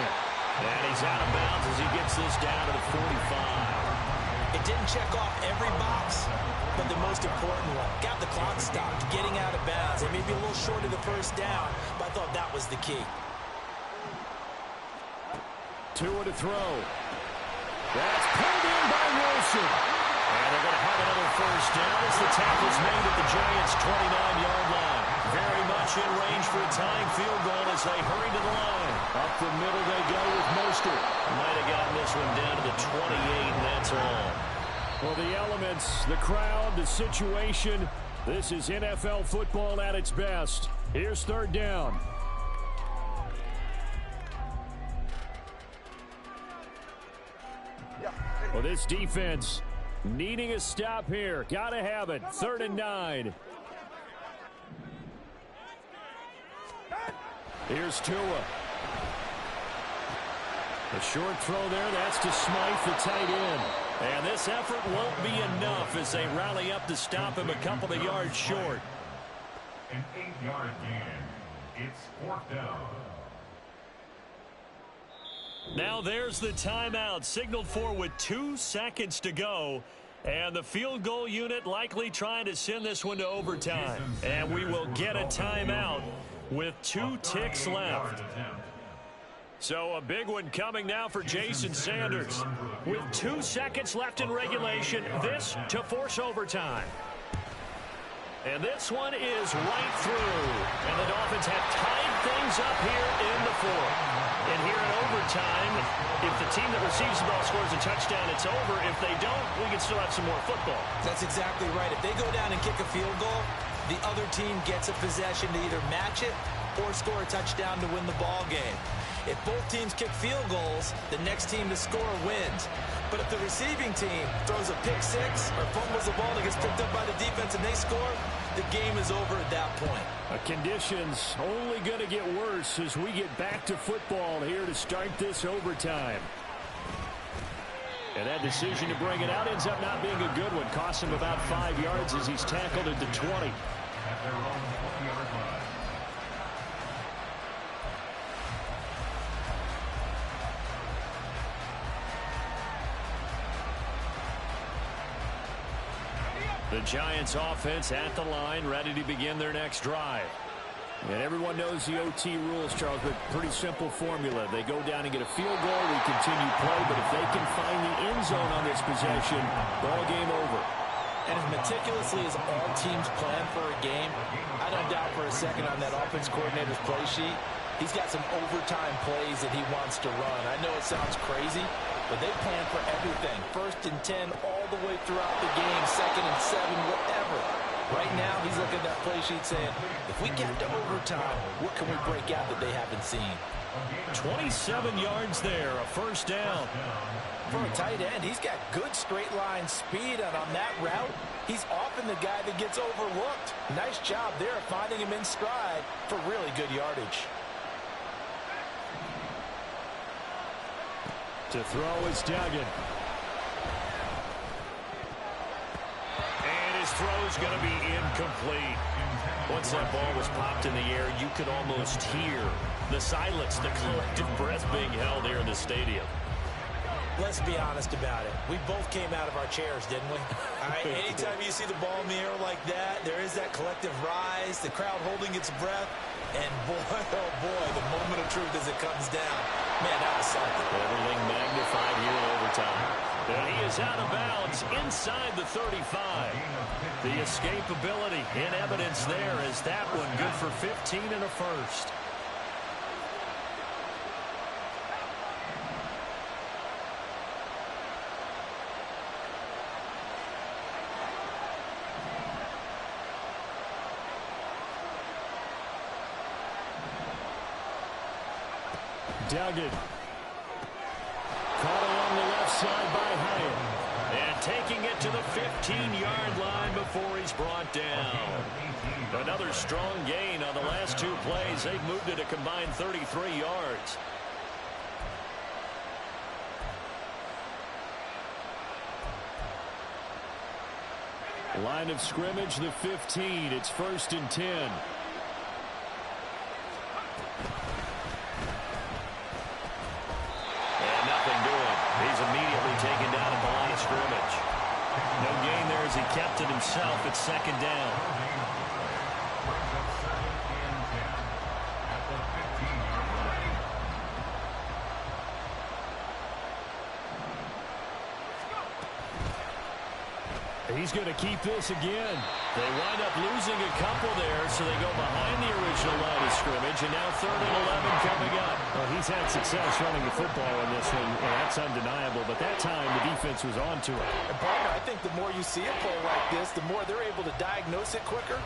[SPEAKER 1] And he's out of bounds as he gets this down to the 45.
[SPEAKER 3] It didn't check off every box, but the most important one. Got the clock stopped, getting out of bounds. It may be a little short of the first down, but I thought that was the key.
[SPEAKER 1] Tua to throw. That's pulled in by Wilson. And they're going to have another first down as the tackle's made at the Giants' 29-yard line. Very much in range for a tying field goal as they hurry to the line. Up the middle they go with Mostert. Might have gotten this one down to the 28, and that's all. Well, the elements, the crowd, the situation, this is NFL football at its best. Here's 3rd down. Well, this defense needing a stop here. Got to have it. 3rd and 9. Here's Tua. A short throw there. That's to Smythe, the tight end. And this effort won't be enough as they rally up to stop him a couple of yards short.
[SPEAKER 2] An 8-yard gain. It's 4th down.
[SPEAKER 1] Now there's the timeout signaled for with 2 seconds to go. And the field goal unit likely trying to send this one to overtime. And we will get a timeout with 2 ticks left. So a big one coming now for Jason Sanders. With 2 seconds left in regulation, this to force overtime. And this one is right through. And the Dolphins have tied things up here in the 4th. And here in overtime, if the team that receives the ball scores a touchdown, it's over. If they don't, we can still have some more football.
[SPEAKER 3] That's exactly right. If they go down and kick a field goal, the other team gets a possession to either match it or score a touchdown to win the ball game. If both teams kick field goals, the next team to score wins. But if the receiving team throws a pick six or fumbles the ball and gets picked up by the defense and they score, the game is over at that point.
[SPEAKER 1] Conditions only going to get worse as we get back to football here to start this overtime. And that decision to bring it out ends up not being a good one. Costs him about 5 yards as he's tackled at the 20.
[SPEAKER 2] At their own 20-yard line.
[SPEAKER 1] The Giants offense at the line, ready to begin their next drive. And everyone knows the OT rules, Charles, but pretty simple formula. They go down and get a field goal, we continue play, but if they can find the end zone on this possession, ball game over.
[SPEAKER 5] And as meticulously as all teams plan for a game, I don't doubt for a second on that offense coordinator's play sheet, he's got some overtime plays that he wants to run. I know it sounds crazy, but they plan for everything. 1st and 10 all the way throughout the game, 2nd and 7, whatever. Right now, he's looking at that play sheet saying, if we get to overtime, what can we break out that they haven't seen?
[SPEAKER 1] 27 yards there, a first down.
[SPEAKER 5] For a tight end, he's got good straight line speed, and on that route, he's often the guy that gets overlooked. Nice job there of finding him in stride for really good yardage.
[SPEAKER 1] To throw is Duggan. And his throw's going to be incomplete. Once that ball was popped in the air, you could almost hear the silence, the collective breath being held here in the stadium.
[SPEAKER 3] Let's be honest about it. We both came out of our chairs, didn't we? All right, anytime you see the ball in the air like that, there is that collective rise, the crowd holding its breath, and boy, oh boy, the moment of truth as it comes down. Man, that was something.
[SPEAKER 1] Everything magnified here in overtime. And he is out of bounds inside the 35. The escapability in evidence there is that one good for 15 and a first. Duggan offside by Hyatt. And taking it to the 15-yard line before he's brought down. Another strong gain on the last two plays. They've moved it a combined 33 yards. Line of scrimmage, the 15. It's 1st and 10. And nothing doing. He's immediately taken down at the line of scrimmage. No gain there as he kept it himself. It's 2nd down. He's going to keep this again. They wind up losing a couple there, so they go behind the original line of scrimmage, and now 3rd and 11 coming up.
[SPEAKER 6] Well, he's had success running the football in this one, and that's undeniable. But that time, the defense was on to it.
[SPEAKER 4] And partner, I think the more you see a play like this, the more they're able to diagnose it quicker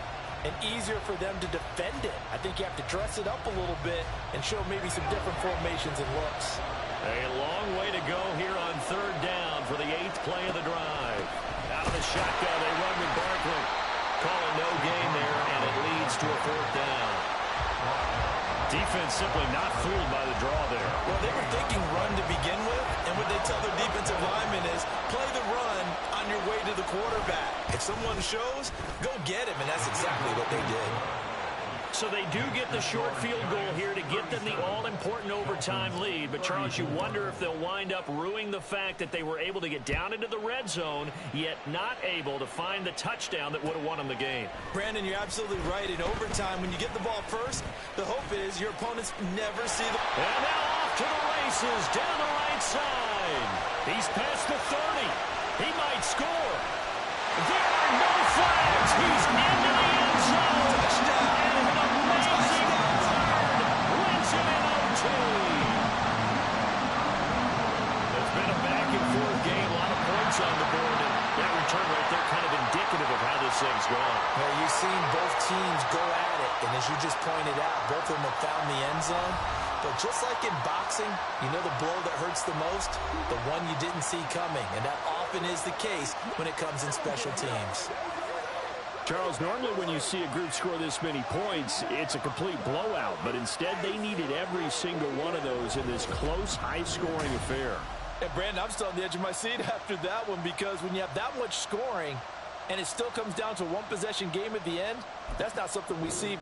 [SPEAKER 4] and easier for them to defend it. I think you have to dress it up a little bit and show maybe some different formations and looks.
[SPEAKER 1] A long way to go here on 3rd down for the 8th play of the drive. Out of the shotgun, they run with Barkley. Calling no gain there, and it leads to a 4th down. Defense simply not fooled by the draw there.
[SPEAKER 3] Well, they were thinking run to begin with, and what they tell their defensive linemen is play the run on your way to the quarterback. If someone shows, go get him, and that's exactly what they did.
[SPEAKER 1] So they do get the short field goal here to get them the all-important overtime lead. But, Charles, you wonder if they'll wind up ruining the fact that they were able to get down into the red zone, yet not able to find the touchdown that would have won them the game.
[SPEAKER 3] Brandon, you're absolutely right. In overtime, when you get the ball first, the hope is your opponents never see the...
[SPEAKER 1] And now off to the races, down the right side. He's past the 30. He might score. There are no flags. He's into the end zone.
[SPEAKER 3] Touchdown.
[SPEAKER 1] It's been a back-and-forth game, a lot of points on the board, and that return right there kind of indicative of how this thing's going.
[SPEAKER 5] Well, you've seen both teams go at it, and as you just pointed out, both of them have found the end zone. But just like in boxing, you know the blow that hurts the most? The one you didn't see coming, and that often is the case when it comes in special teams.
[SPEAKER 6] Charles, normally when you see a group score this many points, it's a complete blowout. But instead, they needed every single one of those in this close, high-scoring affair.
[SPEAKER 4] And, Brandon, I'm still on the edge of my seat after that one because when you have that much scoring and it still comes down to a one-possession game at the end, that's not something we see.